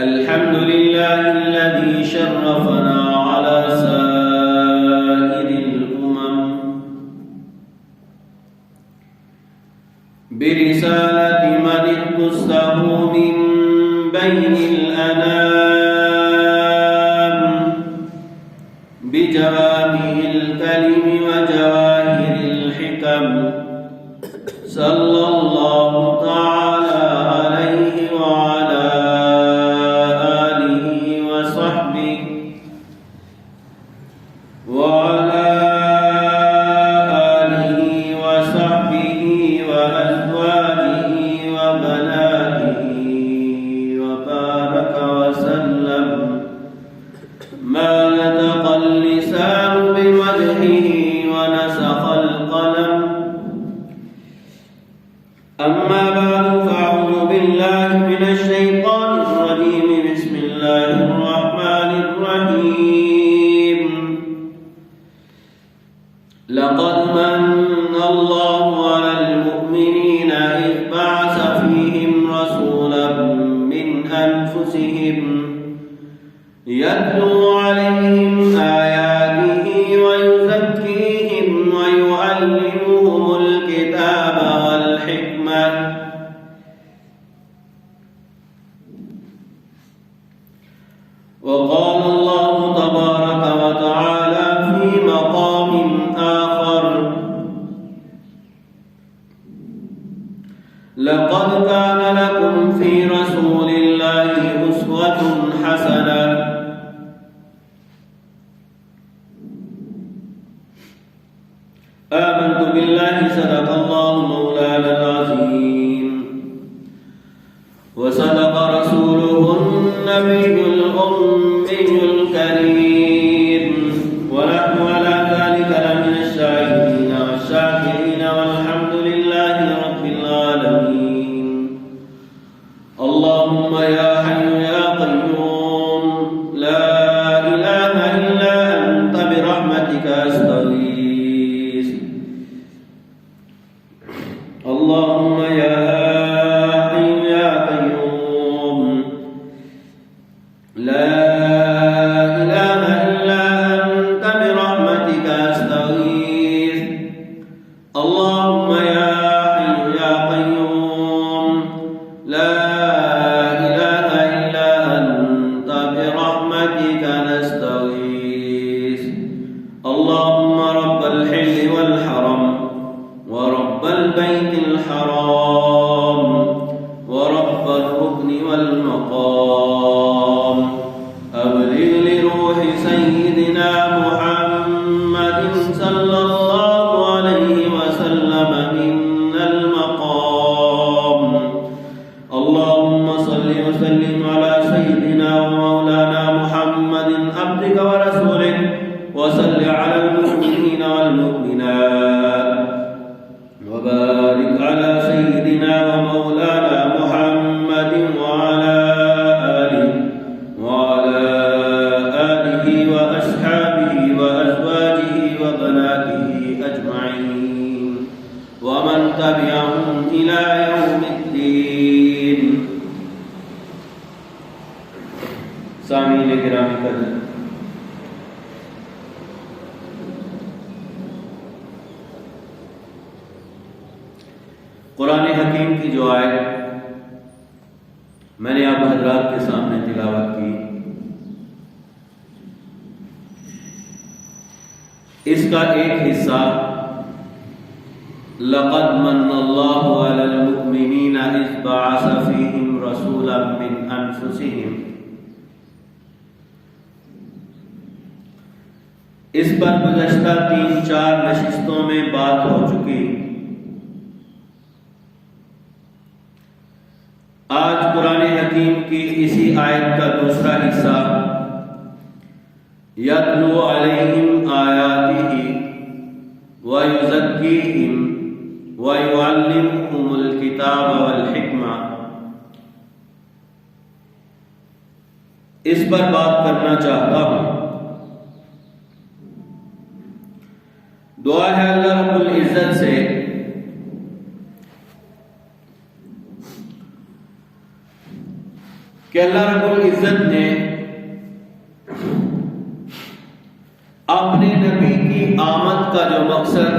الحمد لله الذي شرفنا على سائر الأمم برسالة من اختصه من بين الأنام بجوامع الكلم وجواهر الحكم صلى الله تعالى عليه وعلى آله وصحبه وأزواجه وبناته وبارك وسلم ما نطق اللسان بمدحه ونسخ القلم. أما بعد فأعوذ بالله من الشيطان الرجيم. بسم الله الرحمن الرحيم. لقد من الله على المؤمنين إذ بعث فيهم رسولا من أنفسهم يتلو عليهم آياته ويزكيهم ويعلمهم الكتاب والحكمة وقال الله تبارك وتعالى في مقام آخر: لقد كان لكم في رسول الله أسوة حسنة. آمنت بالله صدق الله مولانا العظيم وصدق رسوله النبي الأمي الكريم ونحن على ذلك لمن الشاهدين والشاكرين والحمد لله رب العالمين. اللهم يا حي يا قيوم لا إله إلا أنت برحمتك أستغيث. اللهم يا حي يا قيوم لا إله إلا أنت برحمتك أستغيث. اللهم يا حي يا قيوم لا إله إلا أنت برحمتك نستغيث. اللهم رب الحل والحرم ورب البيت الحرام ورب الركن والمقام أبلغ لروح سيدنا محمد صلى الله عليه وسلم منا المقام. اللهم صل وسلم على سيدنا ومولانا محمد عبدك ورسولك وصل على المؤمنين والمؤمنات وبارك على سيدنا ومولانا محمد وعلى آله وأصحابه وأزواجه وبناته أجمعين ومن تبعهم إلى يوم الدين. سامعین گرامی قدر، قرآن حکیم کی جو آیت میں نے آپ حضرات کے سامنے تلاوت کی، اس کا ایک حصہ لقد من اللہ علی المؤمنین اذ بعث فیہم رسولا من انفسہم، اس پر گزشتہ 3-4 نشستوں میں بات ہو چکی. آج قرآن حکیم کی اسی آیت کا دوسرا حصہ یتلو علیہم آیاتہ ویزکیہم ویعلمہم الکتاب والحکمہ، اس پر بات کرنا چاہتا ہوں. دعا ہے اللہ رب العزت سے کہ اللہ رب العزت نے اپنے نبی کی آمد کا جو مقصد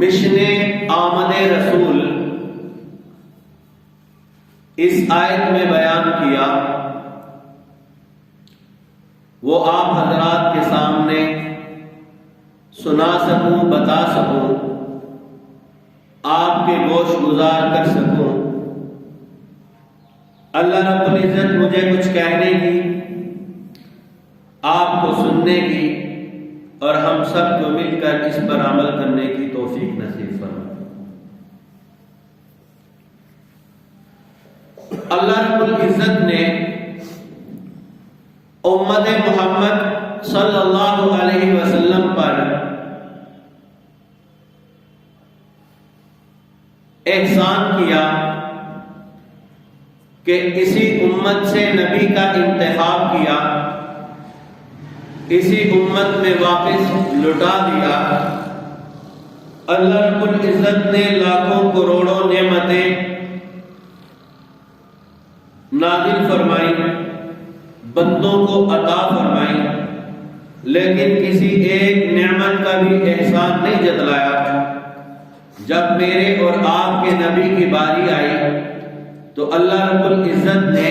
مشن آمد رسول اس آیت میں بیان کیا، وہ آپ حضرات کے سامنے سنا سکوں، بتا سکوں، آپ کے گوش گزار کر سکوں۔ اللہ رب العزت مجھے کچھ کہنے کی، آپ کو سننے کی، اور ہم سب کو مل کر اس پر عمل کرنے کی توفیق نصیب فرمائے۔ اللہ رب العزت نے امت محمد صلی اللہ علیہ وسلم پر احسان کیا کہ اسی امت سے نبی کا انتخاب کیا، اسی امت میں واپس لٹا دیا۔ اللہ رب العزت نے لاکھوں کروڑوں نعمتیں نازل فرمائی، بندوں کو عطا فرمائی، لیکن کسی ایک نعمت کا بھی احسان نہیں جتلایا۔ جب میرے اور آپ کے نبی کی باری آئی تو اللہ رب العزت نے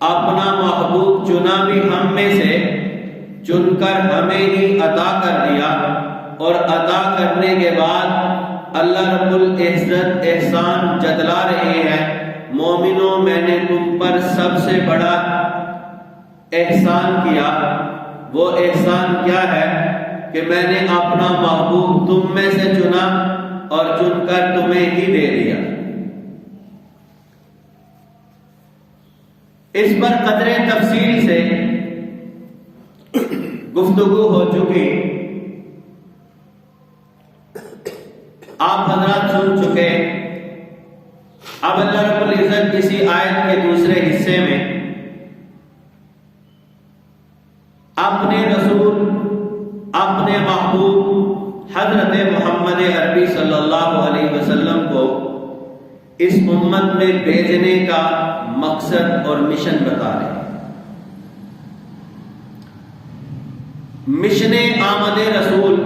اپنا محبوب چنا بھی ہم میں سے، چن کر ہمیں ہی عطا کر دیا، اور عطا کرنے کے بعد اللہ رب العزت احسان جتلا رہے ہیں، مومنوں میں نے تم پر سب سے بڑا احسان کیا۔ وہ احسان کیا ہے کہ میں نے اپنا محبوب تم میں سے چنا اور چن کر تمہیں ہی دے دیا۔ اس پر قدرے تفصیل سے گفتگو ہو چکی، آپ حضرات سن چکے۔ اب اللہ رب العزت اسی آیت کے دوسرے حصے میں اپنے رسول، اپنے محبوب حضرت محمد عربی صلی اللہ علیہ وسلم کو اس امت میں بھیجنے کا مقصد اور مشن بتا رہے ہیں۔ مشن آمد رسول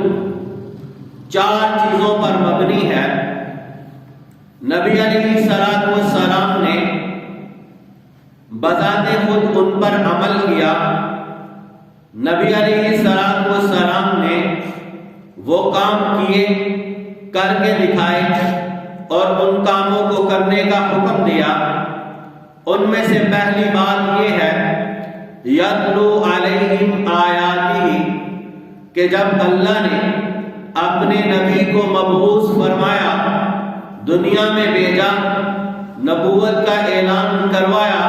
4 چیزوں پر مبنی ہے۔ نبی علیہ السلام نے بذات خود ان پر عمل کیا۔ نبی علیہ السلام نے وہ کام کیے، کر کے دکھائے، اور ان کاموں کو کرنے کا حکم دیا۔ ان میں سے پہلی بات یہ ہے یتلو علیہم آیاتہ، کہ جب اللہ نے اپنے نبی کو مبعوث فرمایا، دنیا میں بھیجا، نبوت کا اعلان کروایا،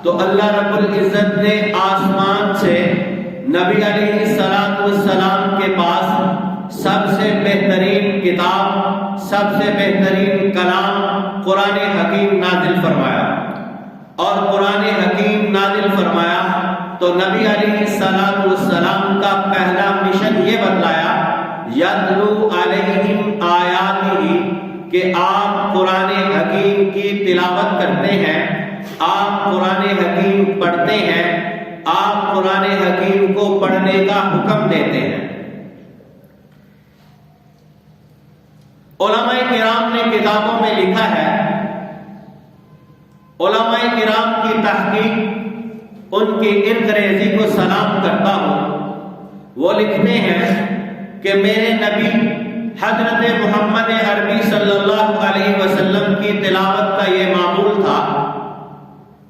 تو اللہ رب العزت نے آسمان سے نبی علیہ السلام کے پاس سب سے بہترین کتاب، سب سے بہترین کلام قرآن حکیم نازل فرمایا۔ اور قرآن حکیم نازل فرمایا تو نبی علیہ السلام کا پہلا مشن یہ بتلایا یتلو علیہم آیاتہ، کہ آپ قرآن حکیم کی تلاوت کرتے ہیں، آپ قرآن حکیم پڑھتے ہیں، آپ قرآن حکیم کو پڑھنے کا حکم دیتے ہیں۔ علماء کرام نے کتابوں میں لکھا ہے، علماء کرام کی تحقیق، ان کی انگریزی کو سلام کرتا ہوں، وہ لکھتے ہیں کہ میرے نبی حضرت محمد عربی صلی اللہ علیہ وسلم کی تلاوت کا یہ معمول تھا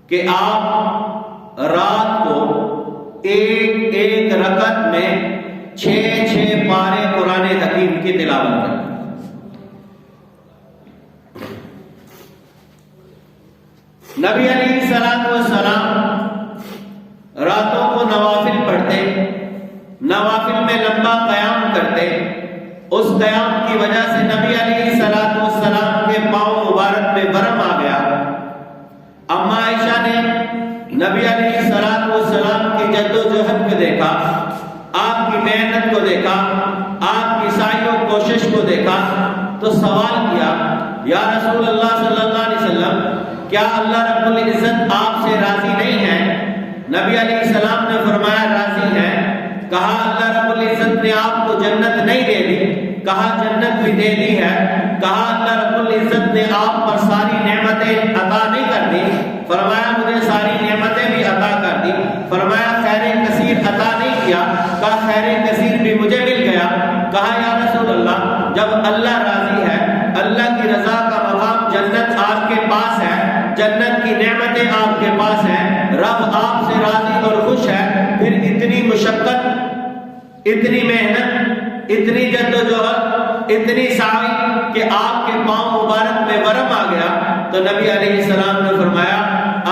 کہ آپ رات کو ایک ایک رکعت میں 6 پارے قرآن حکیم کی تلاوت کرتے۔ نبی علیہ السلام راتوں کو نوافل پڑھتے، نوافل میں لمبا قیام کرتے۔ اس قیام کی وجہ سے نبی علیہ السلام کے پاؤں مبارک میں ورم آ گیا۔ اما عائشہ نے نبی علیہ السلام کی جدوجہد کو دیکھا، آپ کی محنت کو دیکھا، آپ کی سعی و کوشش کو دیکھا، تو سوال کیا یا رسول اللہ صلی اللہ علیہ وسلم کیا اللہ رب العزت آپ سے راضی نہیں ہے؟ نبی علیہ السلام نے فرمایا راضی ہے۔ کہا اللہ رب العزت نے آپ کو جنت نہیں دے دی؟ کہا جنت بھی دے دی ہے۔ کہا اللہ رب العزت نے آپ پر ساری نعمتیں عطا نہیں کر دی؟ فرمایا مجھے ساری نعمتیں بھی عطا کر دی۔ فرمایا خیر کثیر عطا نہیں کیا؟ کہا خیر کثیر بھی مجھے مل گیا۔ کہا یا رسول اللہ جب اللہ راضی ہے، اللہ کی رضا کا مقام جنت آپ کے پاس ہے، جنت کی نعمتیں آپ کے پاس ہیں، رب آپ سے راضی اور خوش ہے، پھر اتنی مشقت، اتنی محنت، اتنی جدوجہد، اتنی سعی کہ آپ کے پاؤں مبارک میں ورم آ گیا؟ تو نبی علیہ السلام نے فرمایا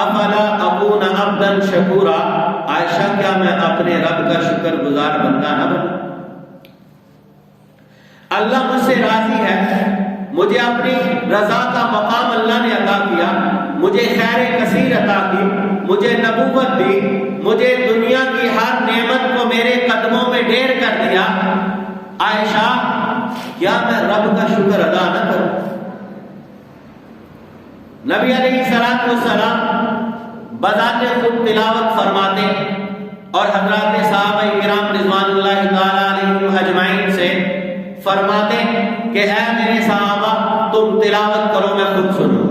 افلا اکون عبدا شکورا، عائشہ کیا میں اپنے رب کا شکر گزار بندہ نہ بنوں؟ اللہ مجھ سے راضی ہے، مجھے اپنی رضا کا مقام اللہ نے عطا کیا، مجھے خیر کثیر عطا کی، مجھے نبوت دی، مجھے دنیا کی ہر نعمت کو میرے قدموں میں ڈھیر کر دیا، عائشہ کیا میں رب کا شکر ادا نہ کروں؟ نبی علیہ السلام بذات خود تلاوت فرماتے اور حضرات صحابہ کرام رضوان اللہ تعالی علیہم اجمعین سے فرماتے کہ اے میرے صحابہ تم تلاوت کرو میں خود سنوں۔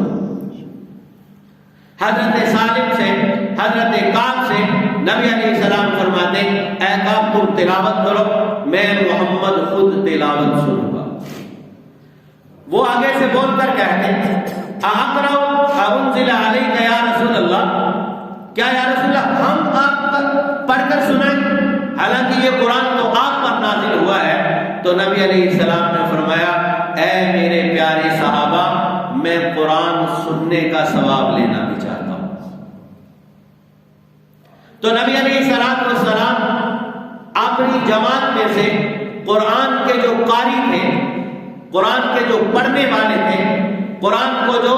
حضرت سالم سے، حضرت کعب سے نبی علیہ السلام فرماتے اے کعب تم تلاوت کرو میں محمد خود تلاوت سنوں گا۔ وہ آگے سے بول کر کہتے اقرأ انزل علیک یا رسول اللہ، کیا یا رسول اللہ ہم آپ پڑھ کر سنائیں؟ حالانکہ یہ قرآن تو آپ پر نازل ہوا ہے۔ تو نبی علیہ السلام نے فرمایا اے میرے پیارے صحابہ میں قرآن سننے کا ثواب لینا بھی چاہتا ہوں۔ تو نبی علیہ السلام اپنی جماعت میں سے قرآن کے جو قاری تھے، قرآن کے جو پڑھنے والے تھے، قرآن کو جو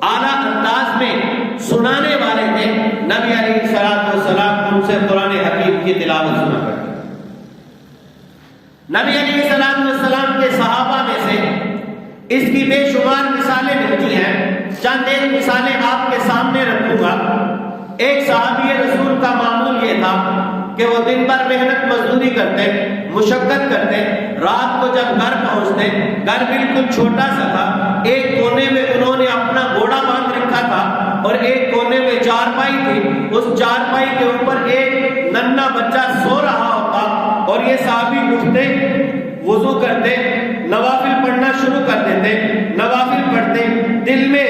اعلیٰ انداز میں سنانے والے تھے، نبی علیہ السلام ان سے قرآن حکیم کی تلاوت سنا کرتے۔ نبی علیہ السلام کے صحابہ میں سے اس کی بے شمار مثالیں ملتی ہیں، چند ایک مثالیں آپ کے سامنے رکھوں گا۔ ایک صحابی رسول کا معمول یہ تھا کہ وہ دن بھر محنت مزدوری کرتے، مشقت کرتے، رات کو جب گھر پہنچتے، گھر بالکل چھوٹا سا تھا، ایک کونے میں انہوں نے اپنا گھوڑا باندھ رکھا تھا اور ایک کونے میں چارپائی تھی، اس چارپائی کے اوپر ایک ننھا بچہ سو رہا ہوتا اور یہ صحابی اٹھتے، وضو کرتے، نوافل پڑھنا شروع کر دیتے، نوافل پڑھتے، دل میں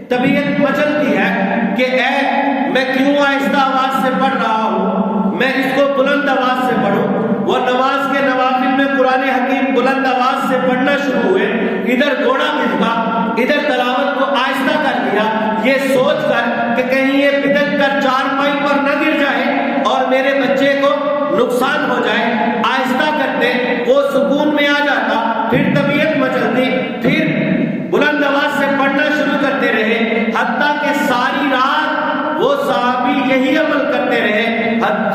طبیعت مچلتی ہے کہ اے میں کیوں آہستہ آواز سے پڑھ رہا ہوں، میں اس کو بلند آواز سے پڑھوں۔ وہ نماز کے نوافل میں قرآن حکیم بلند آواز سے پڑھنا شروع ہوئے، ادھر گھوڑا بھٹکا، ادھر تلاوت کو آہستہ کر دیا، یہ سوچ کر کہ کہیں یہ پدک کر چارپائی پر نہ گر جائے اور میرے بچے کو نقصان ہو جائے۔ آہستہ کرتے وہ سکون میں آ جاتا، پھر طبیعت مچلتی، پھر بلند آواز سے پڑھنا شروع کرتے رہے، حتیٰ کہ ساری رات وہ صحابی یہی عمل کرتے رہے۔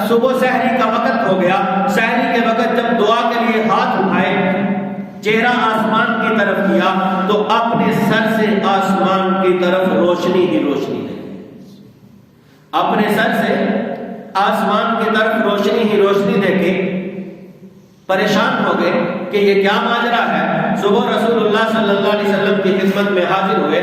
صبح سحری کا وقت ہو گیا، سحری کے وقت جب دعا کے لیے ہاتھ اٹھائے، چہرہ آسمان کی طرف کیا تو اپنے سر سے آسمان کی طرف روشنی ہی روشنی ہے، اپنے سر سے آسمان کی طرف روشنی ہی روشنی دیکھی، پریشان ہو گئے کہ یہ کیا ماجرا ہے۔ صبح رسول اللہ صلی اللہ علیہ وسلم کی خدمت میں حاضر ہوئے،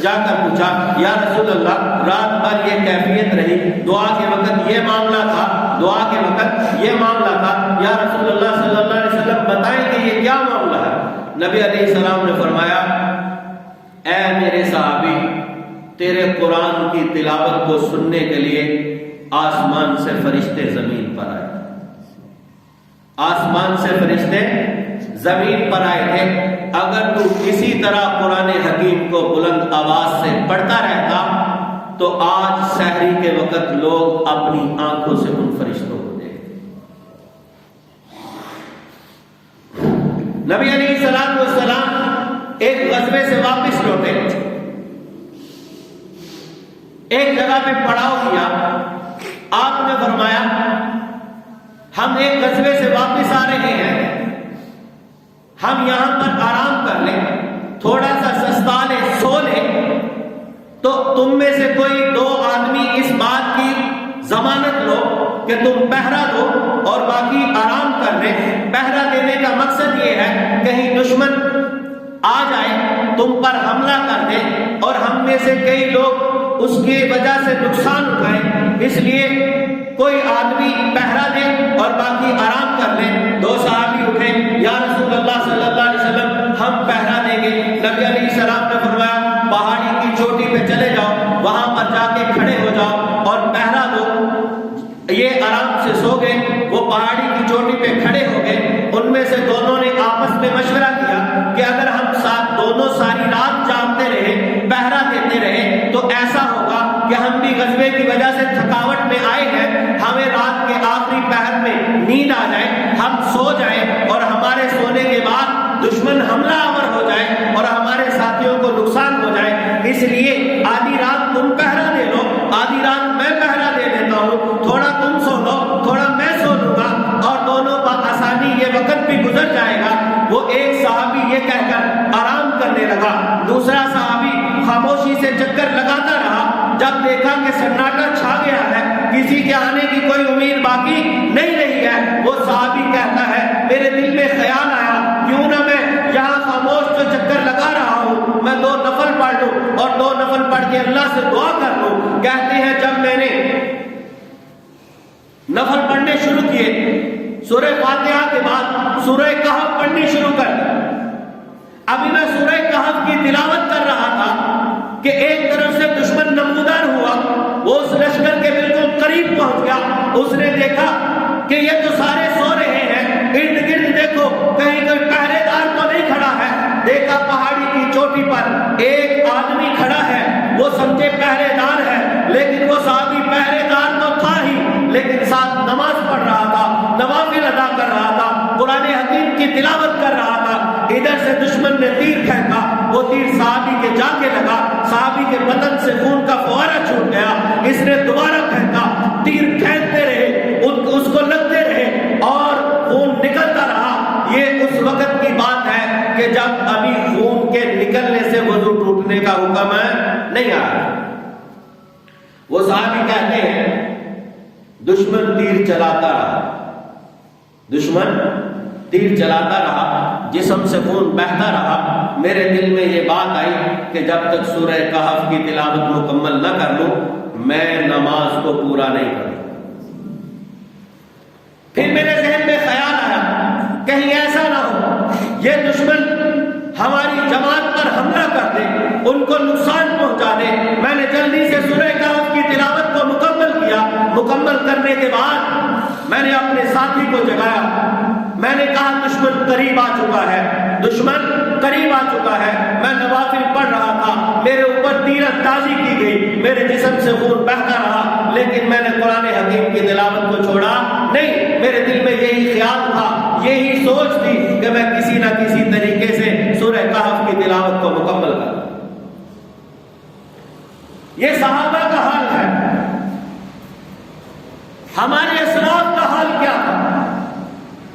جا کر پوچھا یا رسول اللہ رات بھر یہ کیفیت رہی، دعا کے وقت یہ معاملہ تھا، دعا کے وقت یہ معاملہ تھا، یا رسول اللہ صلی اللہ علیہ وسلم بتائیں کہ یہ کیا معاملہ ہے؟ نبی علیہ السلام نے فرمایا اے میرے صحابی تیرے قرآن کی تلاوت کو سننے کے لیے آسمان سے فرشتے زمین پر آئے، آسمان سے فرشتے زمین پر آئے تھے۔ اگر تو اسی طرح قرآن حکیم کو بلند آواز سے پڑھتا رہتا تو آج سحری کے وقت لوگ اپنی آنکھوں سے ان فرشتوں کو دیکھتے۔ نبی علیہ السلام ایک غزوے سے واپس لوٹے، ایک جگہ پہ پڑاؤ کیا، آپ نے فرمایا ہم ایک غزوے سے واپس آ رہے ہیں، ہم یہاں پر آرام کر لیں، تھوڑا سا سستا لیں، سو لیں، تو تم میں سے کوئی 2 آدمی اس بات کی ضمانت لو کہ تم پہرا دو اور باقی آرام کر لیں۔ پہرا دینے کا مقصد یہ ہے کہیں دشمن آ جائے، تم پر حملہ کر دے اور ہم میں سے کئی لوگ اس کی وجہ سے نقصان اٹھائیں، اس لیے کوئی آدمی پہرا دے اور باقی آرام کر لیں۔ 2 صحابی اٹھے، یا رسول اللہ صلی اللہ علیہ وسلم ہم پہرا دیں گے۔ نبی علیہ السلام نے فرمایا پہاڑی کی چوٹی پہ چلے جاؤ، وہاں پر جا کے کھڑے ہو جاؤ اور پہرا دو۔ یہ آرام سے سو گئے، وہ پہاڑی کی چوٹی پہ کھڑے ہو گئے۔ ان میں سے دونوں نے آپس میں مشورہ کیا کہ اگر ہم دونوں ساری رات جاگتے رہے، پہرا دیتے رہے، تو ایسا ہوگا کہ ہم بھی غزوے کی وجہ سے تھکاوٹ میں آئے ہیں، ہمیں رات کے آخری پہر میں نیند آ جائے، ہم سو جائیں اور ہمارے سونے کے بعد دشمن حملہ آور ہو جائے اور ہمارے ساتھیوں کو نقصان ہو جائے۔ اس لیے آدھی رات تم پہرا دے لو، آدھی رات میں پہرا دے دیتا ہوں، تھوڑا تم سو لو، تھوڑا میں سو لوں گا، اور دونوں بآسانی یہ وقت بھی گزر جائے گا۔ وہ ایک صحابی یہ کہہ کر آرام کرنے لگا، دوسرا صحابی خاموشی سے چکر لگاتا رہا۔ جب دیکھا کہ سناٹا چھا گیا ہے، کسی کے آنے کی کوئی امید باقی نہیں رہی ہے، وہ صحابی کہتا ہے میرے دل میں خیال آیا کیوں نہ میں یہاں خاموش جو چکر لگا رہا ہوں میں 2 نفل پڑھ لوں اور 2 نفل پڑھ کے اللہ سے دعا کر لوں۔ کہتے ہیں جب میں نے نفل پڑھنے شروع کیے، سورہ فاتحہ کے بعد سورہ کہف پڑھنی شروع کر دی۔ ابھی میں سورہ کہف کی تلاوت کر رہا تھا کہ ایک طرف سے دشمن نمودار ہوا، وہ اس لشکر کے بالکل قریب پہنچ گیا۔ اس نے دیکھا کہ یہ تو سارے سو رہے ہیں، ارد گرد دیکھو کہیں کوئی پہرے دار تو نہیں کھڑا ہے۔ دیکھا پہاڑی کی چوٹی پر ایک آدمی کھڑا ہے، وہ سمجھے پہرے دار ہے، لیکن وہ صحابی پہرے دار تو تھا ہی، لیکن ساتھ نماز پڑھ رہا تھا، نوافل ادا کر رہا تھا، قرآن حکیم کی تلاوت کر رہا تھا۔ ادھر سے دشمن نے تیر پھینکا، وہ تیر صحابی کے جا کے لگا، صحابی کے بدن سے خون کا فوارہ چھوٹ گیا۔ اس نے دوبارہ پھینکا، تیر پھینکتے رہے، اس کو لگتے رہے اور خون نکلتا رہا۔ یہ اس وقت کی بات ہے کہ جب ابھی خون کے نکلنے سے وضو ٹوٹنے کا حکم نہیں آیا۔ وہ صحابی کہتے ہیں دشمن تیر چلاتا رہا، دشمن تیر چلاتا رہا، جسم سے خون بہتا رہا۔ میرے دل میں یہ بات آئی کہ جب تک سورہ کہف کی تلاوت مکمل نہ کر لوں میں نماز کو پورا نہیں کروں۔ پھر میرے ذہن میں خیال آیا کہیں ایسا نہ ہو یہ دشمن ہماری جماعت پر حملہ کر دے، ان کو نقصان پہنچا دے۔ میں نے جلدی سے سورہ کہف کی تلاوت کو مکمل کیا۔ مکمل کرنے کے بعد میں نے اپنے ساتھی کو جگایا، میں نے کہا دشمن قریب آ چکا ہے، دشمن قریب آ چکا ہے۔ میں نوافل پڑھ رہا تھا، میرے اوپر تیر اندازی کی گئی، میرے جسم سے خون بہتا رہا، لیکن میں نے قرآن حکیم کی تلاوت کو چھوڑا نہیں۔ میرے دل میں یہی خیال تھا، یہی سوچ تھی کہ میں کسی نہ کسی طریقے سے سورہ کہف کی تلاوت کو مکمل کروں۔ یہ صحابہ کا حال ہے۔ ہمارے اسلاف کا حال کیا تھا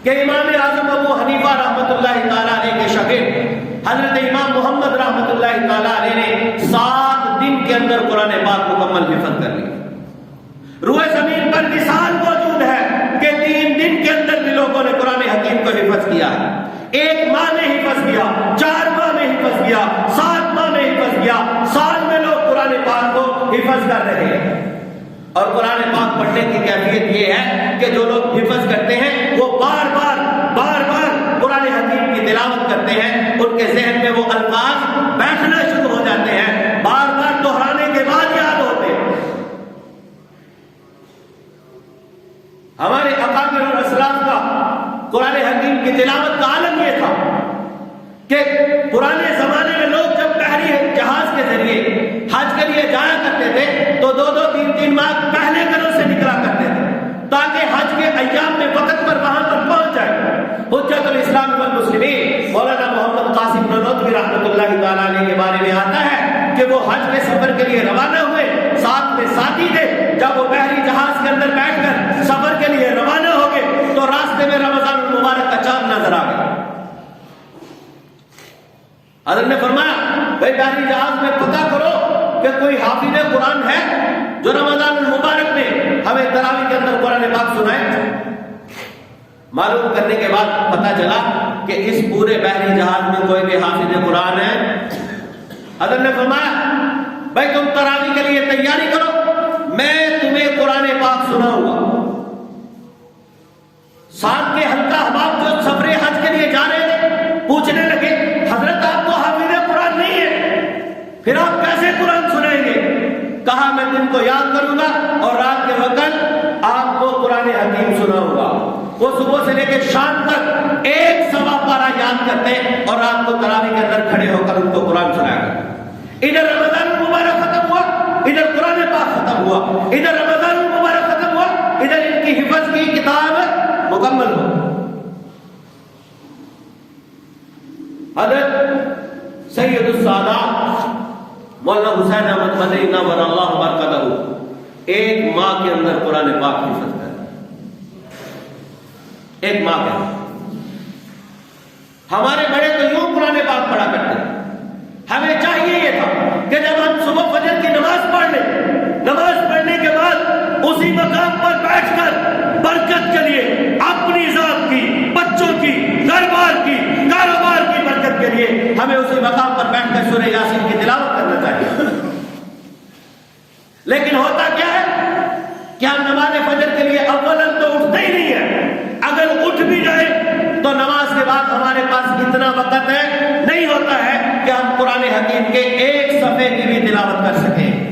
کہ امام اعظم ابو حنیفہ رحمۃ اللہ تعالیٰ علیہ کے شاگرد حضرت امام محمد رحمۃ اللہ تعالیٰ علیہ نے 7 دن کے اندر قرآن پاک مکمل حفظ کر لی۔ روئے زمین پر مثال موجود ہے کہ 3 دن کے اندر بھی لوگوں نے قرآن حکیم کو حفظ کیا ہے۔ 1 ماہ میں حفظ کیا، 4 ماہ میں حفظ کیا، 7 ماہ میں حفظ کیا، سال میں لوگ قرآن پاک کو حفظ کر رہے ہیں۔ اور قرآن پاک پڑھنے کی کیفیت یہ ہے کہ جو لوگ حفظ کرتے ہیں وہ بار بار قرآن حکیم کی تلاوت کرتے ہیں، ان کے ذہن میں وہ الفاظ بیٹھنا شروع ہو جاتے ہیں، بار بار دہرانے کے بعد یاد ہوتے ہیں۔ ہمارے اکابر اور اسلاف کا قرآن حکیم کی تلاوت کا عالم یہ تھا کہ پرانے زمانے میں لوگ جب بحری جہاز کے ذریعے حج کے لیے جایا کرتے تھے تو 2-3 ماہ پہلے گھروں سے نکلا کرتے تھے تاکہ حج کے ایام میں وقت پر وہاں پر پہنچ جائے۔ حجت الاسلام والمسلمین مولانا محمد قاسم نانوتوی رحمۃ اللہ تعالیٰ علیہ کے بارے میں آتا ہے کہ وہ حج کے سفر کے لیے روانہ ہوئے، ساتھ میں ساتھی تھے۔ جب وہ بحری جہاز کے اندر بیٹھ کر سفر کے لیے روانہ ہو گئے تو راستے میں رمضان المبارک کا چاند نظر آ گیا۔ حضرت نے فرمایا بھائی بحری جہاز میں پتہ کرو کہ کوئی حافظ قرآن ہے جو رمضان المبارک میں ہمیں تراویح کے اندر قرآن پاک سنائے. معلوم کرنے کے بعد پتہ چلا کہ اس پورے بحری جہاز میں کوئی بھی حافظ قرآن ہے. حضرت نے فرمایا بھائی تم تراویح کے لیے تیاری کرو، میں تمہیں قرآن پاک سناؤں گا. ساتھ کے حلقہ احباب جو سفر حج کے لیے جا رہے تھے پوچھنے لگے حضرت آپ تو حافظ قرآن نہیں ہے، پھر آپ کیسے قرآن سنائیں گے؟ کہا میں تم کو یاد کروں گا اور رات کے وقت آپ کو قرآن حکیم سناؤں گا. وہ صبح سے لے کے شام تک 1 پارہ یاد کرتے اور رات کو تراویح کے اندر کھڑے ہو کر ان کو قرآن سنایا کرتے. ادھر رمضان المبارک ختم ہوا، ادھر قرآن پاک ختم ہوا، ادھر رمضان المبارک ختم ہوا، ادھر ان کی حفظ کی کتاب مکمل ہو. حضرت سید السادات مولانا حسین احمد مدنی نور اللہ برکتہ ایک ماہ کے اندر قرآن پاک حفظ کر، ایک ماہ کے اندر. ہمارے بڑے تو یوں قرآن پاک پڑھا کرتے. ہمیں چاہیے یہ تھا کہ جب ہم صبح فجر کی نماز پڑھ لیں، نماز پڑھنے کے بعد اسی مقام پر بیٹھ کر برکت کے لیے اپنی ذات کی، بچوں کی، گھر بار کی، کاروبار کی برکت کے لیے ہمیں اسی مقام پر بیٹھ کر سورہ یاسین کی تلاوت کرنا چاہیے. لیکن ہوتا کیا ہے کہ ہم نماز فجر کے لیے اولاً تو اٹھتے ہی نہیں ہیں. اگر اٹھ بھی جائے تو نماز کے بعد ہمارے پاس اتنا وقت ہے نہیں ہوتا ہے کہ ہم قرآن حکیم کے ایک صفحے کی بھی تلاوت کر سکیں.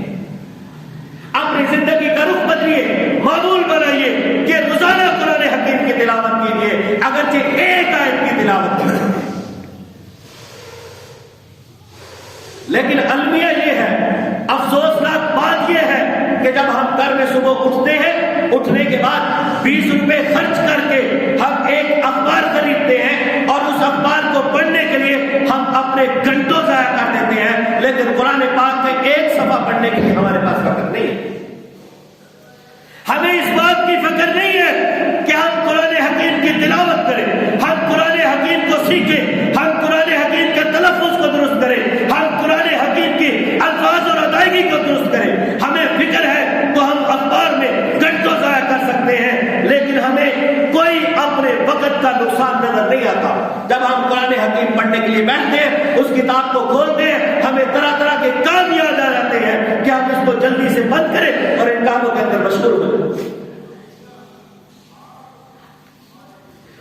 اپنی زندگی کا رخ بدلیے، معمول بنائیے کہ روزانہ قرآن حکیم کی تلاوت کیجیے، اگرچہ ایک آیت کی تلاوت کیجیے. لیکن المیہ یہ ہے، افسوسناک بات یہ ہے کہ جب ہم گھر میں صبح اٹھتے ہیں، اٹھنے کے بعد 20 روپے خرچ کر کے ہم ایک اخبار خریدتے ہیں اور اس اخبار کو پڑھنے کے لیے ہم اپنے گھنٹوں ضائع کر دیتے ہیں، لیکن قرآن پاک کے ایک صفحہ پڑھنے کے لیے ہمارے پاس وقت نہیں ہے. ہمیں اس بات کی فکر نہیں ہے کہ ہم قرآن حکیم کی تلاوت کریں، ہم قرآن حکیم کو سیکھیں، ہم قرآن حکیم کے تلفظ کو درست کریں، ہم قرآن حکیم کی الفاظ اور ادائیگی کو درست کریں. ہمیں فکر ہے تو ہم اخبار میں گھنٹوں ضائع کر سکتے ہیں، لیکن ہمیں کوئی اپنے وقت کا نقصان نظر نہیں آتا. جب ہم قرآن حکیم پڑھنے کے لیے بیٹھتے ہیں، اس کتاب کو کھولتے ہیں، ہمیں طرح طرح کے کام یاد آ جاتے ہیں کہ ہم اس کو جلدی سے بند کریں اور ان کاموں کے اندر مشغول ہو جائیں.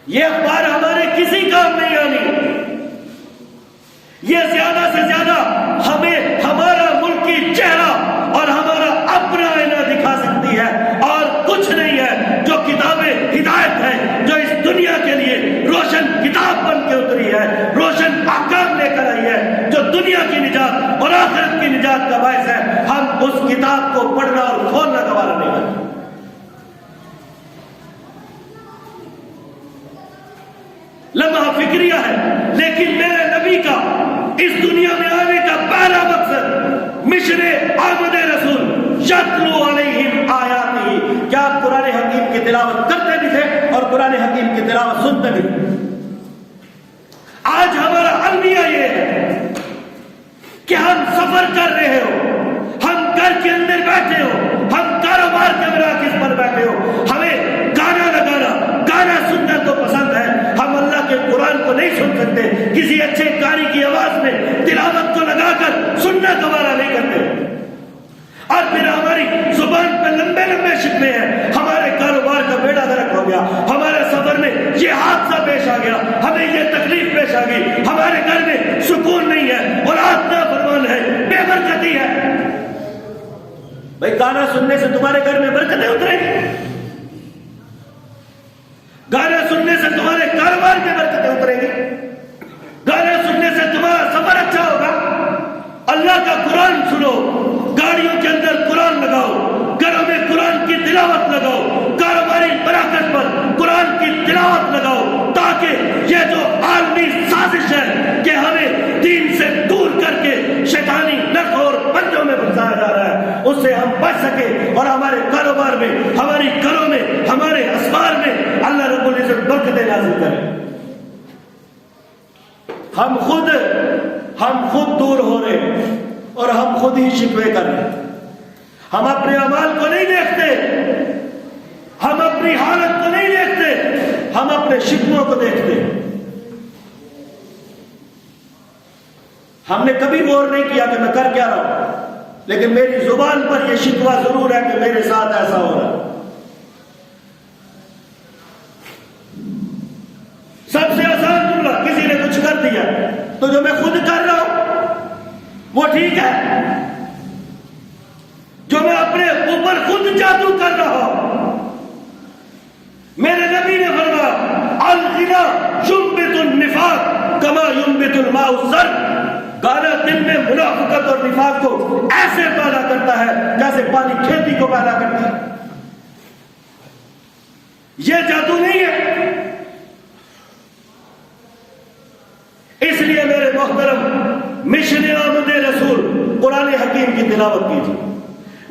یہ اخبار ہمارے کسی کام نہیں آنی. یہ زیادہ سے زیادہ ہمیں ہمارا ملکی چہرہ اور ہمارا اپنا آئینہ دکھا سکتی ہے اور کچھ نہیں ہے. جو کتابیں ہدایت ہے، جو اس دنیا کے لیے روشن کتاب بن کے اتری ہے، روشن احکام لے کر آئی ہے، جو دنیا کی نجات اور آخرت کی نجات کا باعث ہے، ہم اس کتاب کو پڑھنا اور کھولنا گوارا نہیں کرتے. لمحہ فکریہ ہے، لیکن میرے نبی کا اس دنیا میں آنے کا پہلا مقصد مشن آمد رسول یتلو علیہم آیاتہ، کیا آپ قرآن حکیم کی تلاوت کرتے بھی تھے اور قرآن حکیم کی تلاوت سنتے بھی تھے. آج ہمارا المیہ یہ ہے کہ ہم سفر کر رہے ہو، ہم گھر کے اندر بیٹھے ہو، ہم کاروبار کے مراکز پر بیٹھے ہو، ہمیں گانا لگانا، گانا سننا تو پسند ہے، ہم اللہ کے قرآن کو نہیں سن سکتے. کسی اچھے قاری کی آواز میں تلاوت کو لگا کر سننا گوارا نہیں کرتے. اور پھر ہماری زبان پہ لمبے لمبے شکوے ہیں، ہمارے کاروبار کا بیڑا غرق ہو گیا، ہمارے سفر میں یہ حادثہ پیش آ گیا، ہمیں یہ تکلیف پیش آ گئی، ہمارے گھر میں سکون نہیں ہے، اولاد نافرمان ہے، بے برکتی ہے. بھائی گانا سننے سے تمہارے گھر میں برکتیں اتریں گی؟ گانا سننے سے تمہارے کاروبار میں برکتیں اتریں گی؟ گانا سننے سے تمہارا سفر اچھا ہوگا؟ اللہ کا قرآن سنو، گاڑیوں کے اندر قرآن لگاؤ، گھروں میں قرآن کی تلاوت لگاؤ، کاروباری مراکز پر قرآن کی تلاوت لگاؤ، تاکہ یہ جو عالمی سازش ہے کہ ہمیں دین سے دور کر کے شیطانی نخ اور پنجوں میں پھنسایا جا رہا ہے، اس سے ہم بچ سکیں اور ہمارے کاروبار میں، ہماری گھروں میں، ہمارے اسبار میں اللہ رب العزت برکتیں نازل کرے. ہم خود دور ہو رہے ہیں اور ہم خود ہی شکوے کر رہے ہیں. ہم اپنے اعمال کو نہیں دیکھتے, ہم اپنی حالت کو نہیں دیکھتے, ہم اپنے شکووں کو دیکھتے ہیں. ہم نے کبھی غور نہیں کیا کہ میں کر کیا رہا ہوں, لیکن میری زبان پر یہ شکوہ ضرور ہے کہ میرے ساتھ ایسا ہو رہا ہے. سب سے آسان جملہ, کسی نے کچھ کر دیا تو جو میں خود کر رہا ہوں وہ ٹھیک ہے, جو میں اپنے اوپر خود جادو کر رہا ہوں. میرے نبی نے فرمایا الغنا ينبت النفاق كما ينبت الماء الزرع, گانا دل میں منافقت اور نفاق کو ایسے پیدا کرتا ہے جیسے پانی کھیتی کو پیدا کرتا ہے. یہ جادو نہیں ہے. اس لیے میرے محترم مشن آمد رسول قرآن حکیم کی تلاوت کیجیے.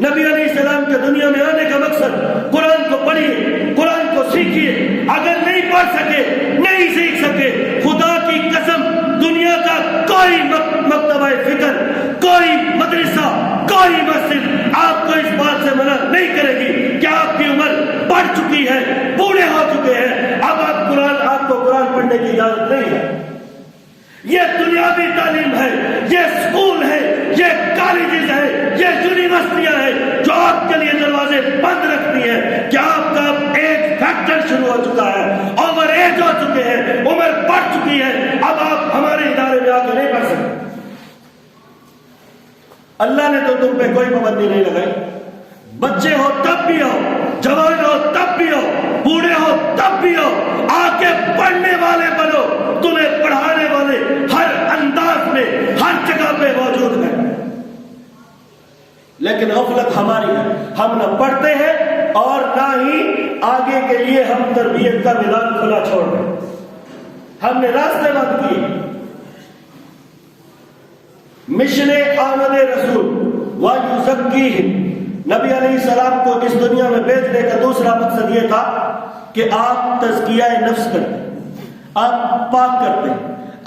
نبی علیہ السلام کے دنیا میں آنے کا مقصد قرآن کو پڑھیے, قرآن کو سیکھیے. اگر نہیں پڑھ سکے, نہیں سیکھ سکے, خدا کی قسم دنیا کا کوئی مکتبہ فکر, کوئی مدرسہ, کوئی مسجد آپ کو اس بات سے منع نہیں کرے گی کہ آپ کی عمر بڑھ چکی ہے, بوڑھے ہو چکے ہیں, اب آپ کو قرآن پڑھنے کی اجازت نہیں ہے. یہ دنیاوی تعلیم ہے, یہ اسکول ہے, یہ کالجز ہے, یہ یونیورسٹیاں ہیں جو آپ کے لیے دروازے بند رکھتی ہیں کہ آپ کا ایج فیکٹر شروع ہو چکا ہے, اوور ایج ہو چکے ہیں, عمر بڑھ چکی ہے, اب آپ ہمارے ادارے میں آ کے نہیں پڑھ سکتے. اللہ نے تو تم پہ کوئی پابندی نہیں لگائی. بچے ہو تب بھی ہو, جوان ہو تب بھی ہو, بوڑھے ہو تب بھی ہو, آ کے پڑھنے والے بنو. تمہیں پڑھانے والے ہر انداز میں ہر جگہ پہ موجود ہیں. لیکن غفلت ہماری ہے, ہم نہ پڑھتے ہیں اور نہ ہی آگے کے لیے ہم تربیت کا میدان کھلا چھوڑ رہے ہیں. ہم نے راستے بند کیے. مشن آمد رسول وَيُزَكِّيهِمْ, نبی علیہ السلام کو اس دنیا میں بھیجنے کا دوسرا مقصد یہ تھا کہ آپ تزکیہ نفس کرتے, آپ پاک کرتے.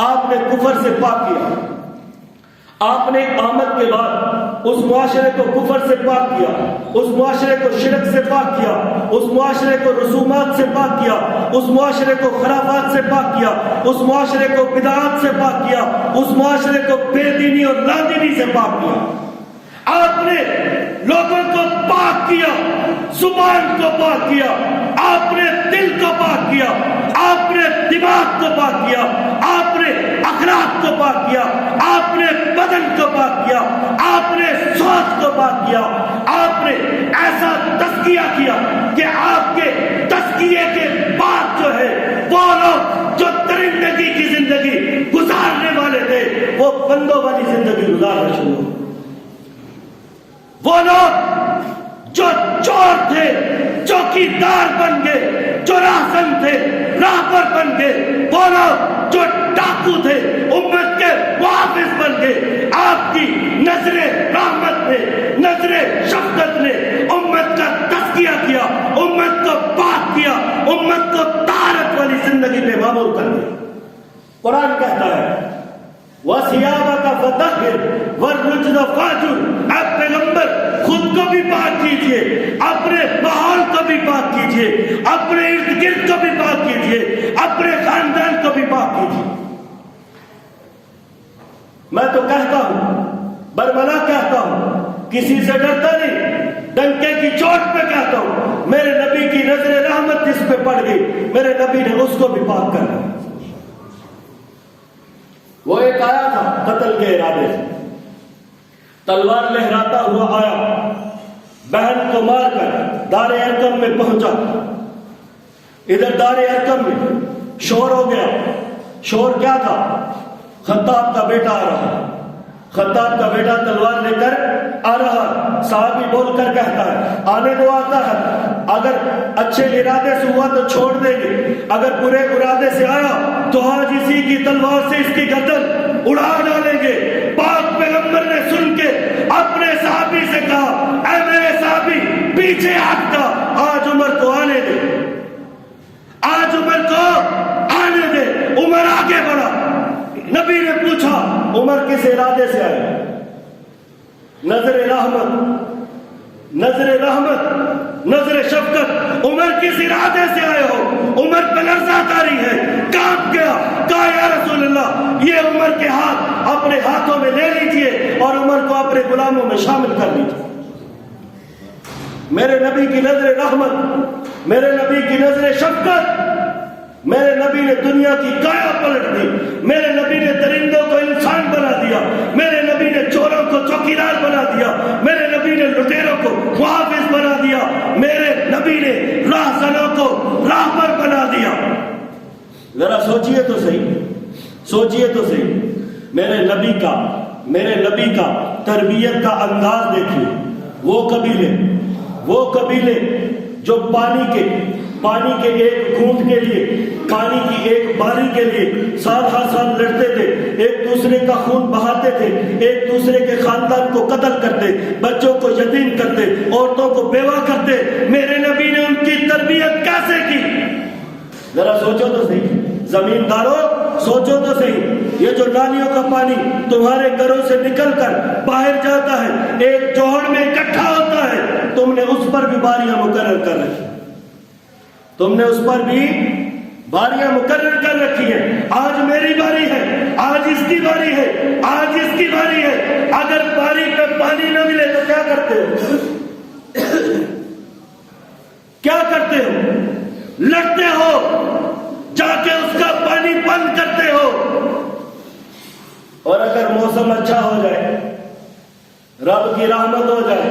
آپ نے کفر سے پاک کیا. آپ نے آمد کے بعد اس معاشرے کو کفر سے پاک کیا, اس معاشرے کو شرک سے پاک کیا, اس معاشرے کو رسومات سے پاک کیا, اس معاشرے کو خرافات سے پاک کیا, اس معاشرے کو بدعات سے پاک کیا, اس معاشرے کو بے دینی اور نادینی سے پاک کیا. آپ نے لوگوں کو پاک کیا, زبان کو پاک کیا, آپ نے دل کو پاک کیا, آپ نے دماغ کو پاک کیا, آپ نے اخلاق کو پاک کیا, آپ نے بدن کو پاک کیا, آپ نے سوچ کو پاک کیا. آپ نے ایسا تزکیہ کیا کہ آپ کے تزکیے کے بعد جو ہے وہ لوگ جو درندگی کی زندگی گزارنے والے تھے وہ بندوں والی زندگی گزارنا شروع ہو. وہ لوگ جو چور تھے چوکیدار بن گئے, جو راہزن تھے راہبر بن گئے, وہ لوگ جو ڈاکو تھے امت کے محافظ بن گئے. آپ کی نظر رحمت نے, نظر شفقت نے امت کا تزکیہ کیا, امت کو پاک کیا, امت کو طہارت والی زندگی پہ معمور کر دیا. قرآن کہتا ہے وَثِيَابَكَ فَطَهِّرْ وَالرُّجْزَ فَاهْجُرْ. آپ پیغمبر خود کو بھی پاک کیجئے, اپنے ماحول کو بھی پاک کیجئے, اپنے ارد گرد کو بھی پاک کیجئے, اپنے خاندان کو بھی پاک کیجئے. میں تو کہتا ہوں, برملا کہتا ہوں, کسی سے ڈرتا نہیں, ڈنکے کی چوٹ پہ کہتا ہوں, میرے نبی کی نظر رحمت جس پہ پڑ گئی میرے نبی نے اس کو بھی پاک کر دیا. وہ ایک آیا تھا قتل کے ارادے سے, تلوار لہراتا ہوا آیا, بہن کو مار کر دار ارقم میں پہنچا. ادھر دار ارقم میں شور ہو گیا. شور کیا تھا؟ خطاب کا بیٹا آ رہا. خطاب کا بیٹا تلوار لے کر آ رہا. صحابی بول کر کہتا ہے آنے دو, آتا ہے, اگر اچھے ارادے سے ہوا تو چھوڑ دیں گے, اگر برے ارادے سے آیا تو آج اسی کی تلوار سے اس کی گردن اڑا ڈالیں گے. پاک پیغمبر نے سن کے اپنے صحابی سے کہا اے میرے صحابی پیچھے ہٹ جا, آج عمر کو آنے دے, آج عمر کو آنے دے. عمر آگے بڑھا. نبی نے پوچھا عمر کس ارادے سے آئے؟ نظر رحمت، نظر رحمت، نظر شفقت، عمر کس ارادے سے آئے ہو؟ عمر پہ لرزہ طاری ہے، کانپ گیا، کہا یا رسول اللہ یہ عمر کے ہاتھ اپنے ہاتھوں میں لے لیجئے اور عمر کو اپنے غلاموں میں شامل کر لیجئے۔ میرے نبی کی نظر رحمت، میرے نبی کی نظر شفقت، میرے نبی نے دنیا کی کایا پلٹ دی، میرے نبی نے درندوں کو انسان بنا دیا، میرے نبی نے چوروں کو چوکیدار بنا دیا، میرے نبی نے لٹیروں کو محافظ بنا دیا، میرے نبی نے راہزنوں کو راہبر بنا دیا۔ ذرا سوچئے تو صحیح، سوچئے تو صحیح، میرے نبی کا تربیت کا انداز دیکھیے۔ وہ قبیلے جو پانی کے ایک گھونٹ کے لیے، پانی کی ایک باری کے لیے سال ہر سال لڑتے تھے، ایک دوسرے کا خون بہاتے تھے، ایک دوسرے کے خاندان کو قتل کرتے، بچوں کو یتیم کرتے، عورتوں کو بیوہ کرتے، میرے نبی نے ان کی تربیت کیسے کی؟ ذرا سوچو تو صحیح، زمینداروں سوچو تو صحیح، یہ جو نالیوں کا پانی تمہارے گھروں سے نکل کر باہر جاتا ہے، ایک جوہر میں اکٹھا ہوتا ہے، تم نے اس پر بھی باریاں مقرر کر رکھی، تم نے اس پر بھی باریاں مقرر کر رکھی ہیں۔ آج میری باری ہے، آج اس کی باری ہے، آج اس کی باری ہے، اگر باری پہ پانی نہ ملے تو کیا کرتے ہو؟ کیا کرتے ہو؟ لڑتے ہو، جا کے اس کا پانی بند کرتے ہو، اور اگر موسم اچھا ہو جائے، رب کی رحمت ہو جائے،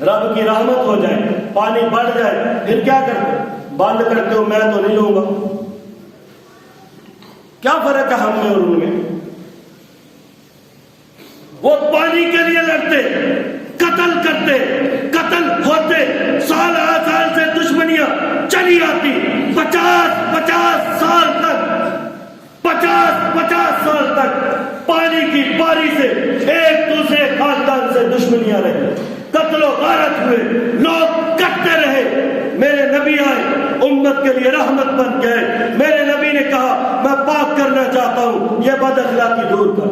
رب کی رحمت ہو جائے، پانی بڑھ جائے، پھر کیا کرتے؟ بند کرتے ہو، میں تو نہیں لوں گا۔ کیا فرق ہے ہم میں اور ان میں؟ وہ پانی کے لیے لڑتے، قتل کرتے، قتل ہوتے، سال سے دشمنیاں چلی آتی، 50 سال تک پانی کی باری سے ایک دوسرے خاندان سے دشمنیاں رہی، قتل و غارت ہوئے، لوگ کٹتے رہے، میرے نبی آئے، امت کے لیے رحمت بن گئے، میرے نبی نے کہا میں پاک کرنا چاہتا ہوں، یہ بد اخلاقی دور کر،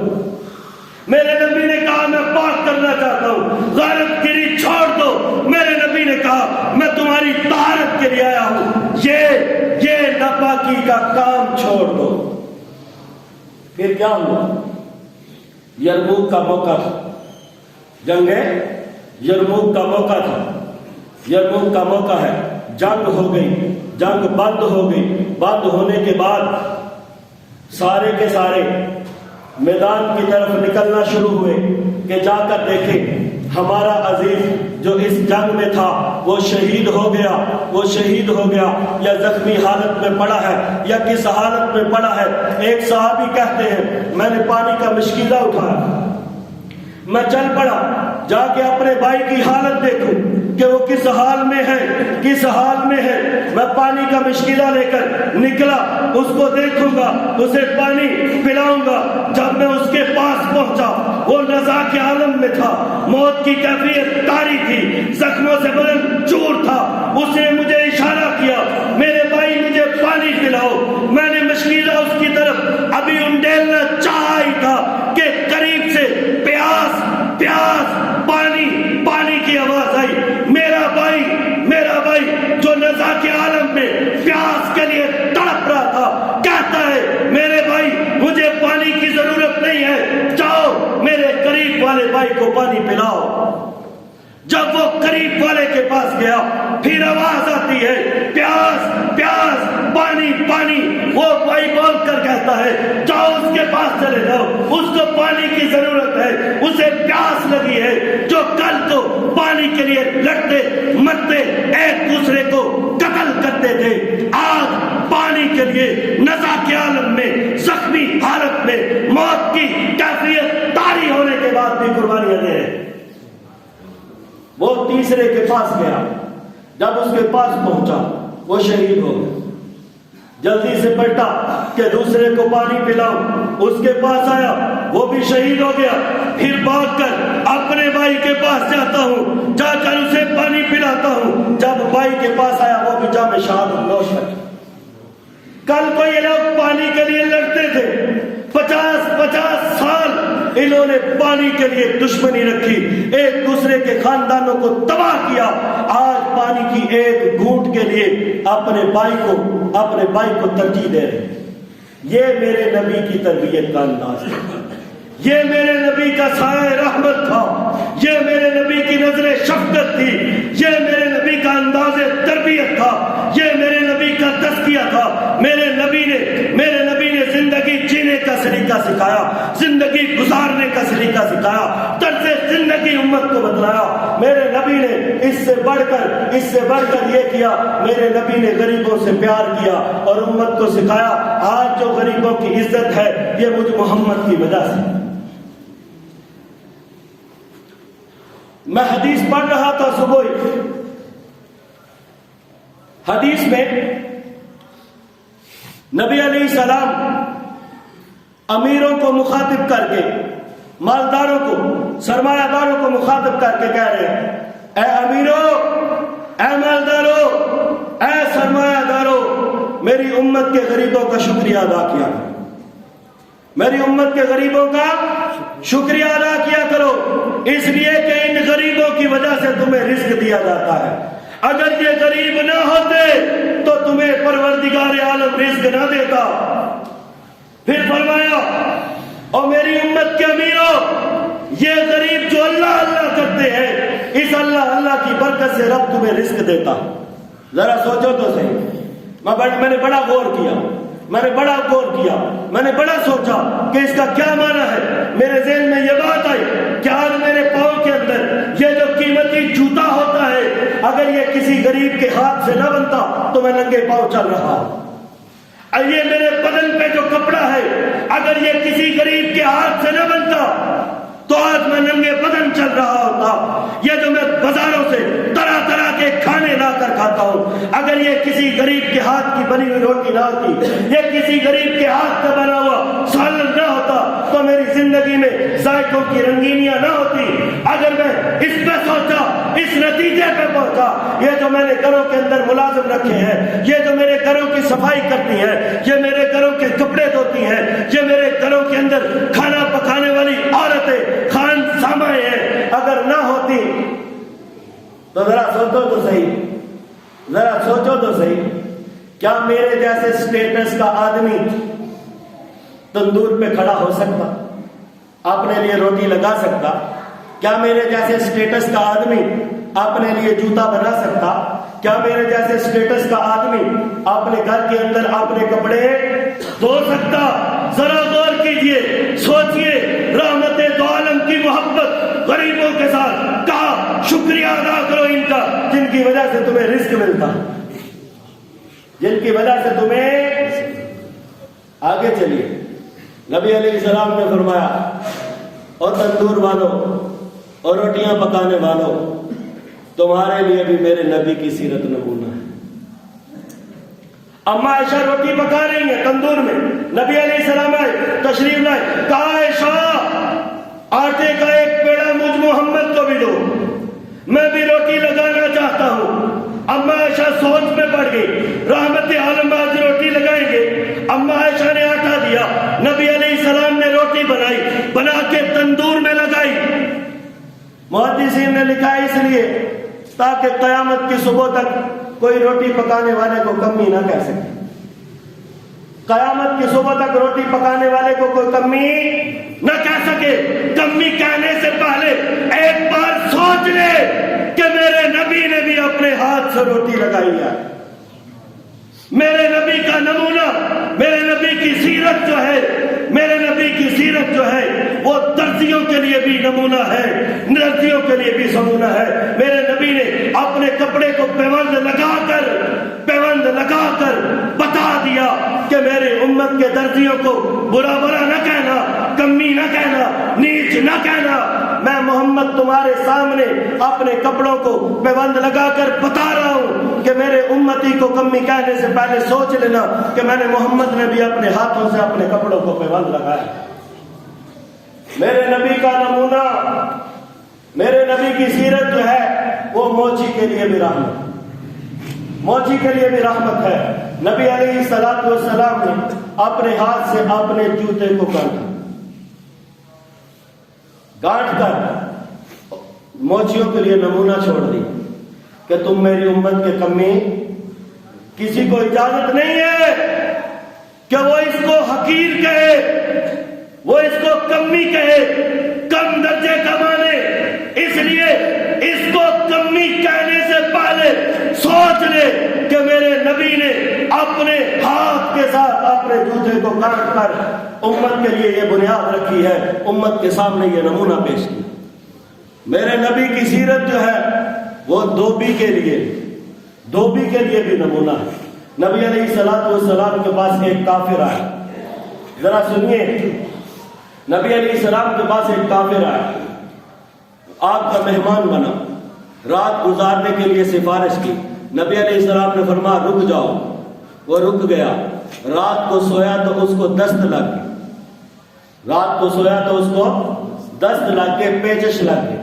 میرے نبی نے کہا میں پاک کرنا چاہتا ہوں، غارت گیری چھوڑ دو، میرے نبی نے کہا میں تمہاری طہارت کے لیے آیا ہوں، یہ ناپاکی کا کام چھوڑ دو۔ پھر کیا ہوا؟ یرموک کا موقع تھا، جنگ یرموک کا موقع تھا، یرموک کا موقع ہے، جنگ ہو گئی، جنگ بند ہو گئی، بند ہونے کے بعد سارے کے سارے میدان کی طرف نکلنا شروع ہوئے کہ جا کر دیکھیں ہمارا عزیز جو اس جنگ میں تھا وہ شہید ہو گیا یا زخمی حالت میں پڑا ہے یا کس حالت میں پڑا ہے۔ ایک صحابی کہتے ہیں میں نے پانی کا مشکیزہ اٹھایا، میں چل پڑا جا کے اپنے بھائی کی حالت دیکھوں کہ وہ کس حال میں ہے، میں پانی کا مشکلہ لے کر نکلا، اس کو دیکھوں گا، اسے پانی پلاؤں گا۔ جب میں اس کے پاس پہنچا وہ نزا کے عالم میں تھا، موت کی کیفیت طاری تھی، زخموں سے بلند چور تھا، اس نے مجھے اشارہ کیا میرے بھائی مجھے پانی پلاؤ، میں نے مشکلہ اس کی طرف ابھی انڈیلنا چاہا ہی تھا کہ قریب سے پیاس پانی کی آواز آئی، میرا بھائی جو نزا کے عالم میں پیاس کے لیے تڑپ رہا تھا کہتا ہے میرے بھائی مجھے پانی کی ضرورت نہیں ہے، جاؤ میرے قریب والے بھائی کو پانی پلاؤ۔ جب وہ قریب والے کے پاس گیا پھر آواز آتی ہے پیاس پانی، وہ بھائی بول کر کہتا ہے جاؤ اس کے پاس چلے جاؤ، اس کو پانی کی ضرورت ہے، اسے پیاس لگی ہے، جو کل تو پانی کے لیے لڑتے مرتے ایک دوسرے کو قتل کرتے تھے، آج پانی کے لیے نزا کے عالم میں زخمی حالت میں موت کی کیفیت طاری ہونے کے بعد بھی قربانیاں دے رہے۔ وہ تیسرے کے پاس گیا، جب اس کے پاس پہنچا وہ شہید ہو گیا، جلدی سے پلٹا کہ دوسرے کو پانی پلاؤ، اس کے پاس آیا وہ بھی شہید ہو گیا، پھر بھاگ کر اپنے بھائی کے پاس جاتا ہوں، جا کر اسے پانی پلاتا ہوں، جب بھائی کے پاس آیا وہ بھی جام شہادت نوش کر۔ کل کو یہ لوگ پانی کے لیے لڑتے تھے، 50 انہوں نے پانی کے لیے دشمنی رکھی، ایک دوسرے کے خاندانوں کو تباہ کیا، آج پانی کی ایک گھونٹ کے لیے اپنے بھائی کو ترجیح دے رہے ہیں۔ یہ میرے نبی کی تربیت کا انداز ہے، یہ میرے نبی کا سایہ رحمت تھا، یہ میرے نبی کی نظر شفقت تھی، یہ میرے نبی کا انداز تربیت تھا، یہ میرے نبی کا تزکیہ تھا۔ میرے نبی نے زندگی جینے کا سلیقہ سکھایا، زندگی گزارنے کا سلیقہ سکھایا، طرز زندگی امت کو بتلایا۔ میرے نبی نے اس سے بڑھ کر یہ کیا، میرے نبی نے غریبوں سے پیار کیا اور امت کو سکھایا۔ آج جو غریبوں کی عزت ہے یہ مجھ محمد کی وجہ سے۔ میں حدیث پڑھ رہا تھا صبح، حدیث میں نبی علیہ السلام امیروں کو مخاطب کر کے، مالداروں کو، سرمایہ داروں کو مخاطب کر کے کہہ رہے ہیں، اے امیروں، اے مالداروں، اے سرمایہ داروں، میری امت کے غریبوں کا شکریہ ادا کیا کرو، میری امت کے غریبوں کا شکریہ ادا کیا کرو، اس لیے کہ ان غریبوں کی وجہ سے تمہیں رزق دیا جاتا ہے۔ اگر یہ غریب نہ ہوتے تو تمہیں پروردگار عالم رزق نہ دیتا۔ پھر فرمایا، اور میری امت کے امیروں، یہ غریب جو اللہ اللہ کرتے ہیں، اس اللہ کی برکت سے رب تمہیں رزق دیتا۔ ذرا سوچو تو صحیح، میں نے بڑا غور کیا، میں نے بڑا سوچا کہ اس کا کیا معنی ہے۔ میرے ذہن میں یہ بات آئی کہ آج میرے پاؤں کے اندر یہ جو قیمتی جوتا ہوتا ہے، اگر یہ کسی غریب کے ہاتھ سے نہ بنتا تو میں ننگے پاؤں چل رہا ہوں۔ یہ میرے بدن پہ جو کپڑا ہے، اگر یہ کسی غریب کے ہاتھ سے نہ بنتا تو آج میں ننگے بدن چل رہا ہوتا۔ یہ جو میں بازاروں سے طرح طرح کے کھانے لا کر کھاتا ہوں، اگر یہ کسی غریب کے ہاتھ کی بنی ہوئی روٹی نہ ہوتی، یہ کسی غریب کے ہاتھ کا بنا ہوا سالن نہ ہوتا تو میری زندگی میں ذائقوں کی رنگینیاں نہ ہوتی۔ اگر میں اس پہ سوچا، اس نتیجے پہ پہنچا، یہ جو میں نے گھروں کے اندر ملازم رکھے ہیں، یہ جو میرے گھروں کی صفائی کرتی ہیں، یہ میرے گھروں کے کپڑے دھوتی ہیں، یہ میرے گھروں کے اندر کھانا پکانے والی عورتیں خان سامائے ہیں، اگر نہ ہوتی تو ذرا سوچو تو صحیح، کیا میرے جیسے سٹیٹس کا آدمی تندور پہ کھڑا ہو سکتا، اپنے لیے روٹی لگا سکتا؟ کیا میرے جیسے سٹیٹس کا آدمی اپنے لیے جوتا بنا سکتا؟ کیا میرے جیسے سٹیٹس کا آدمی اپنے گھر کے اندر اپنے کپڑے دھو سکتا؟ ذرا غور کیجئے، سوچئے، رحمت دو عالم کی محبت غریبوں کے ساتھ، کہا شکریہ ادا کرو ان کا، جن کی وجہ سے تمہیں رزق ملتا، جن کی وجہ سے تمہیں۔ آگے چلیے، نبی علیہ السلام نے فرمایا، اور تندور والوں اور روٹیاں پکانے والوں، تمہارے لیے بھی میرے نبی کی سیرت نمونہ ہے۔ اما عائشہ روٹی پکا رہی ہیں تندور میں، نبی علیہ السلام آئے، تشریف لائے، کہا عائشہ آٹے کا ایک پیڑا مجھ محمد کو بھی دو، میں بھی روٹی لگانا چاہتا ہوں۔ اما عائشہ سوچ میں پڑ گئی، رحمت عالم آج روٹی لگائیں گے۔ اما عائشہ نے آٹا دیا، نبی علیہ السلام نے روٹی بنا کے تندور میں لگائی۔ محدثین نے لکھا ہے اس لیے تاکہ قیامت کی صبح تک کوئی روٹی پکانے والے کو کمی نہ کہہ سکے، قیامت کی صبح تک روٹی پکانے والے کو کوئی کمی نہ کہہ سکے۔ کمی کہنے سے پہلے ایک بار سوچ لے کہ میرے نبی نے بھی اپنے ہاتھ سے روٹی لگائی ہے۔ میرے نبی کا نمونہ، میرے نبی کی سیرت جو ہے، میرے نبی کی سیرت جو ہے وہ درزیوں کے لیے بھی نمونہ ہے، درزیوں کے لیے بھی نمونہ ہے۔ میرے نبی نے اپنے کپڑے کو پیوند لگا کر بتا دیا کہ میرے امت کے درزیوں کو برا نہ کہنا، کمی نہ کہنا، نیچ نہ کہنا۔ میں محمد تمہارے سامنے اپنے کپڑوں کو پیوند لگا کر بتا رہا ہوں کہ میرے امتی کو کمی کہنے سے پہلے سوچ لینا کہ میں نے محمد نے بھی اپنے ہاتھوں سے اپنے کپڑوں کو پیوند لگایا۔ میرے نبی کا نمونہ، میرے نبی کی سیرت جو ہے وہ موچی کے لیے بھی رحمت، موچی کے لیے بھی رحمت ہے۔ نبی علیہ الصلوۃ والسلام نے اپنے ہاتھ سے اپنے جوتے کو کاٹا، گانٹ کر موچیوں کے لیے نمونہ چھوڑ دی کہ تم میری امت کے کمی، کسی کو اجازت نہیں ہے کہ وہ اس کو حقیر کہے، وہ اس کو کمی کہے، کم درجے کا مانے۔ اس لیے اس کو کمی کہنے سے پہلے سوچ لے کہ میرے نبی نے اپنے ہاتھ کے ساتھ اپنے جوتے کو کاٹ کر امت کے لیے یہ بنیاد رکھی ہے، امت کے سامنے یہ نمونہ پیش کیا۔ میرے نبی کی سیرت جو ہے وہ دھوبی کے لیے بھی نمونہ ہے۔ نبی علیہ السلام کے پاس ایک کافر آیا، ذرا سنیے، نبی علیہ السلام کے پاس ایک کافر آیا، آپ کا مہمان بنا، رات گزارنے کے لیے سفارش کی۔ نبی علیہ السلام نے فرمایا رک جاؤ، وہ رک گیا۔ رات کو سویا تو اس کو دست لگ گئی، پیچش لگ گئی،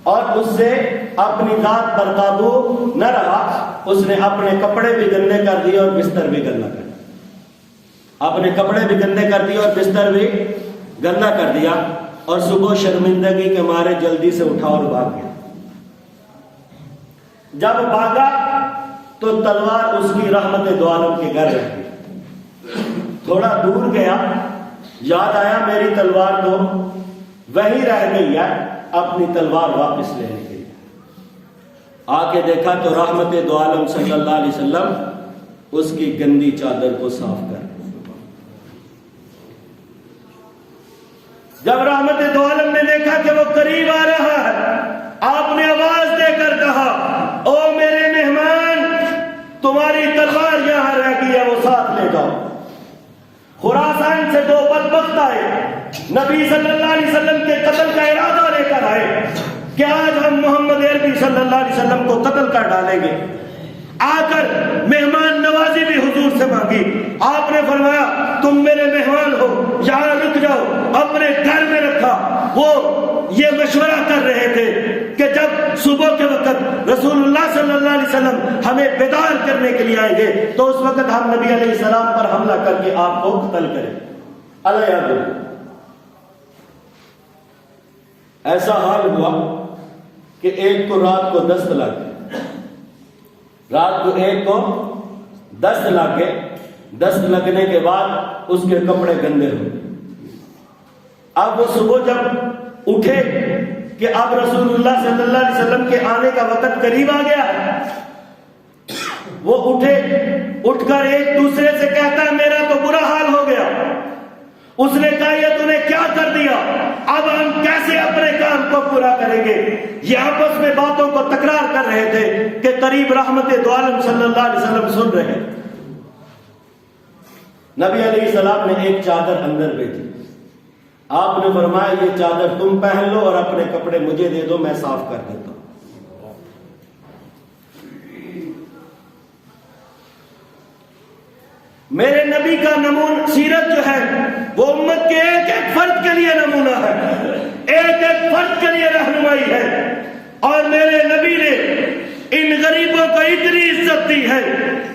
اور اس سے اپنی ذات پر قابو نہ رہا۔ اس نے اپنے کپڑے بھی گندے کر دیے اور بستر بھی گندا کر دیا، اپنے کپڑے بھی گندے کر دیے اور بستر بھی گندا کر دیا، اور صبح شرمندگی کے مارے جلدی سے اٹھا اور بھاگ گیا۔ جب بھاگا تو تلوار اس کی رحمت دو عالم کے گھر رہ گئی۔ تھوڑا دور گیا، یاد آیا میری تلوار تو وہی رہ گئی ہے، اپنی تلوار واپس لینے کے لیے آ کے دیکھا تو رحمت دو عالم صلی اللہ علیہ وسلم اس کی گندی چادر کو صاف کر۔ جب رحمت دو عالم نے دیکھا کہ وہ قریب آ رہا ہے، آپ نے آواز دے کر کہا او میرے مہمان، تمہاری تلوار یہاں رہ گئی ہے، وہ ساتھ لے جاؤ۔ خراسان سے دو بدبخت آئے، نبی صلی اللہ علیہ وسلم کے قتل کا ارادہ لے کر آئے کہ آج ہم محمد عربی صلی اللہ علیہ وسلم کو قتل کر ڈالیں گے۔ آ کر مہمان نوازی بھی حضور سے مانگی۔ آپ نے فرمایا تم میرے مہمان ہو، یہاں رک جاؤ، اپنے گھر میں رکھا۔ وہ یہ مشورہ کر رہے تھے کہ جب صبح کے وقت رسول اللہ صلی اللہ علیہ وسلم ہمیں بیدار کرنے کے لیے آئیں گے تو اس وقت ہم نبی علیہ السلام پر حملہ کر کے آپ کو قتل کریں۔ اللہ یاد رکھے۔ ایسا حال ہوا کہ ایک کو رات کو دست لگ گئی، دست لگنے کے بعد اس کے کپڑے گندے ہوئے۔ اب وہ صبح جب اٹھے کہ اب رسول اللہ صلی اللہ علیہ وسلم کے آنے کا وقت قریب آ گیا، وہ اٹھے، اٹھ کر ایک دوسرے سے کہتا ہے میرا تو برا حال ہو گیا۔ اس نے کہا یہ تو نے کیا کر دیا، اب ہم کیسے اپنے کام کو پورا کریں گے؟ یہ آپس میں باتوں کو تکرار کر رہے تھے کہ قریب رحمت دو عالم صلی اللہ علیہ وسلم سن رہے۔ نبی علیہ السلام نے ایک چادر اندر بھیجی، آپ نے فرمایا یہ چادر تم پہن لو اور اپنے کپڑے مجھے دے دو، میں صاف کر دیتا ہوں۔ میرے نبی کا نمونہ سیرت جو ہے وہ امت کے ایک ایک فرد کے لیے نمونہ ہے، ایک ایک فرد کے لیے رہنمائی ہے۔ اور میرے نبی نے ان غریبوں کو اتنی عزت دی ہے،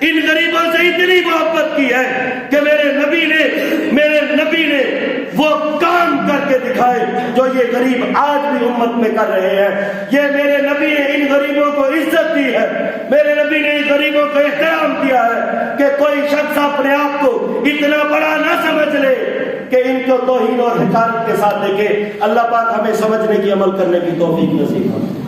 ان غریبوں سے اتنی محبت کی ہے کہ میرے نبی نے وہ کام کر کے دکھائے جو یہ غریب آج بھی امت میں کر رہے ہیں۔ یہ میرے نبی نے ان غریبوں کو عزت دی ہے، میرے نبی نے ان غریبوں کو احترام دیا ہے کہ کوئی شخص اپنے آپ کو اتنا بڑا نہ سمجھ لے کہ ان کو توہین اور حقارت کے ساتھ دیکھے۔ اللہ پاک ہمیں سمجھنے کی، عمل کرنے کی توفیق نصیب فرمائے۔